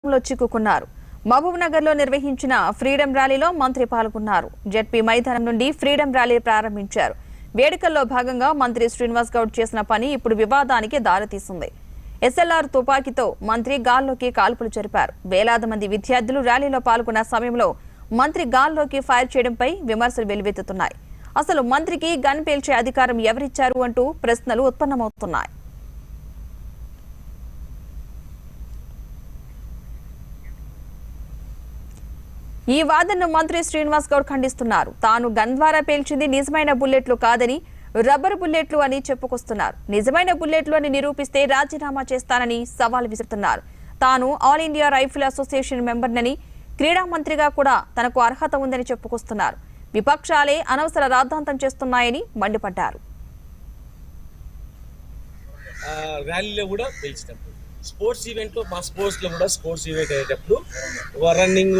లో చిక్కుకున్నారు. మహబూబ్నగర్ లో నిర్వహించిన ఫ్రీడమ్ ర్యాలీలో మంత్రి పాల్గొన్నారు. జెడ్పీ మైదానం నుండి ఫ్రీడమ్ ర్యాలీ ప్రారంభించారు. వేడుకల్లో భాగంగా మంత్రి శ్రీనివాస్ గౌడ్ చేసిన పని ఇప్పుడు వివాదానికి దారితీసింది. ఎస్ఎల్ఆర్ తుపాకీతో మంత్రి గాల్లోకి కాల్పులు జరిపారు. వేలాది మంది విద్యార్థులు ర్యాలీలో పాల్గొన్న సమయంలో మంత్రి గాల్లోకి ఫైర్ చేయడంపై విమర్శలు వెల్లువెత్తుతున్నాయి. అసలు మంత్రికి గన్ పేల్చే అధికారం ఎవరిచ్చారు అంటూ ప్రశ్నలు ఉత్పన్నమవుతున్నాయి. ఈ వాదనను మంత్రి శ్రీనివాస్ గౌడ్ ఖండిస్తున్నారు. తాను గన్ ద్వారా పేల్చింది నిజమైన బుల్లెట్లు కాదని, రబ్బర్ బుల్లెట్లు అని చెప్పుకొస్తున్నారు. నిజమైన బుల్లెట్లు అని నిరూపిస్తే రాజీనామా చేస్తానని సవాల్ విసురుతున్నారు. తాను ఆల్ ఇండియా రైఫిల్ అసోసియేషన్ మెంబర్నని, క్రీడా మంత్రిగా కూడా తనకు అర్హత ఉందని చెప్పుకొస్తున్నారు. విపక్షాలే అనవసర రాద్ధాంతం చేస్తున్నాయని మండిపడ్డారు. స్పోర్ట్స్ ఈవెంట్లో మా స్పోర్ట్స్లో కూడా స్పోర్ట్స్ ఈవెంట్ అయ్యేటప్పుడు రన్నింగ్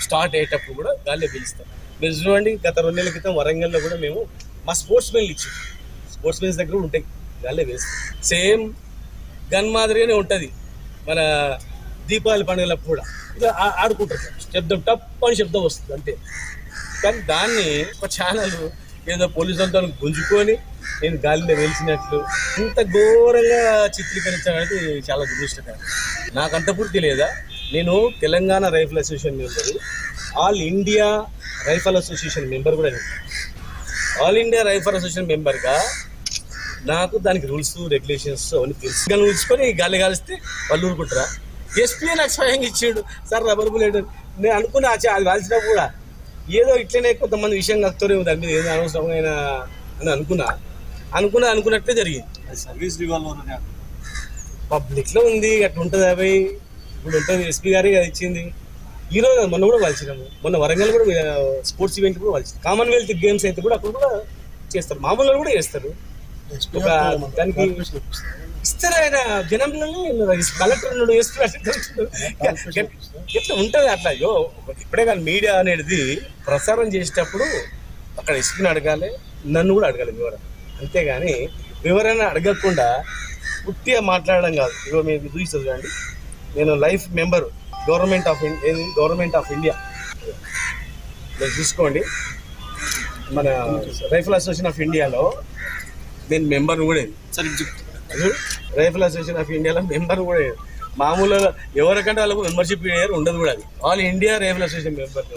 స్టార్ట్ అయ్యేటప్పుడు కూడా గాలిలో పిలుస్తాం. మీరు చూడండి, గత 2 నెలల క్రితం వరంగల్లో కూడా మేము మా స్పోర్ట్స్ మెన్లు ఇచ్చాం. స్పోర్ట్స్ మెన్స్ దగ్గర ఉంటాయి, గాలిలో వేస్తాం. సేమ్ గన్ మాదిరిగానే ఉంటుంది. మన దీపావళి పండుగలకు కూడా ఇలా ఆడుకుంటారు. శబ్దం టప్ అని శబ్దం వస్తుంది అంతే. కానీ దాన్ని ఒక ఛానల్ ఏదో పోలీసులతో గుంజుకొని నేను గాలిలో వేల్చినట్లు ఇంత ఘోరంగా చిత్రీకరించడం అనేది చాలా దురదృష్టకరం. నాకు అంత పూర్తి లేదా, నేను Telangana rifle association member, all India rifle association member కూడా. ఆల్ ఇండియా రైఫిల్ అసోసియేషన్ మెంబర్గా నాకు దానికి రూల్స్ రెగ్యులేషన్స్ అవన్నీ తెలుసు. కానీ ఉంచుకొని గాలి కాలిస్తే వాళ్ళు ఊరుకుంటారా? ఎస్పీ నాకు స్వయంగా ఇచ్చాడు, సార్ రబ్బర్ బుల్లెట్. నేను అనుకున్నా అది కాల్చినప్పుడు కూడా ఏదో ఇట్లనే కొంతమంది విషయం కలుగుతూనే ఉంది, దాని మీద ఏదో అనవసరమైన అని అనుకున్నట్లే జరిగింది. సర్వీస్ రివాల్వర్ పబ్లిక్లో ఉంది, అట్లా ఉంటుంది. అవి ఇప్పుడు ఉంటుంది. ఎస్పీ గారి అది ఇచ్చింది. ఈరోజు మొన్న కూడా కలిసినాము. మొన్న వరంగల్ కూడా స్పోర్ట్స్ ఈవెంట్ కూడా కలిసి కామన్వెల్త్ గేమ్స్ అయితే కూడా అక్కడ కూడా చేస్తారు. మామూలుగా కూడా చేస్తారు. ఒక దానికి ఇస్తారు. ఆయన జనం కలెక్టర్ ఉన్నాడు, ఎస్పీ ఎట్లా ఉంటుంది అట్లా. అయ్యో ఇప్పుడే కానీ మీడియా అనేది ప్రసారం చేసేటప్పుడు అక్కడ ఎస్పీని అడగాలి, నన్ను కూడా అడగాలి వివరణ. అంతేగాని వివరణ అడగకుండా పూర్తిగా మాట్లాడడం కాదు. ఇగో మీరు చూస్తారు చూడండి, నేను life member government of India. మీరు చూసుకోండి, మన రైఫిల్ అసోసియేషన్ ఆఫ్ ఇండియాలో నేను మెంబర్ని కూడా. రైఫిల్ అసోసియేషన్ ఆఫ్ ఇండియాలో మెంబర్ కూడా. మామూలుగా ఎవరికంటే వాళ్ళకు మెంబర్షిప్ ఉండదు కూడా. అది all India rifle association member.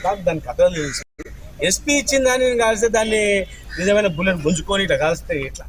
నాకు దాని కథలు తెలుసు. ఎస్పీ ఇచ్చిన దాన్ని కాల్స్తే దాన్ని నిజమైన బుల్లెట్ గుంజుకొని ఇట్లా కాల్స్తే ఇట్లా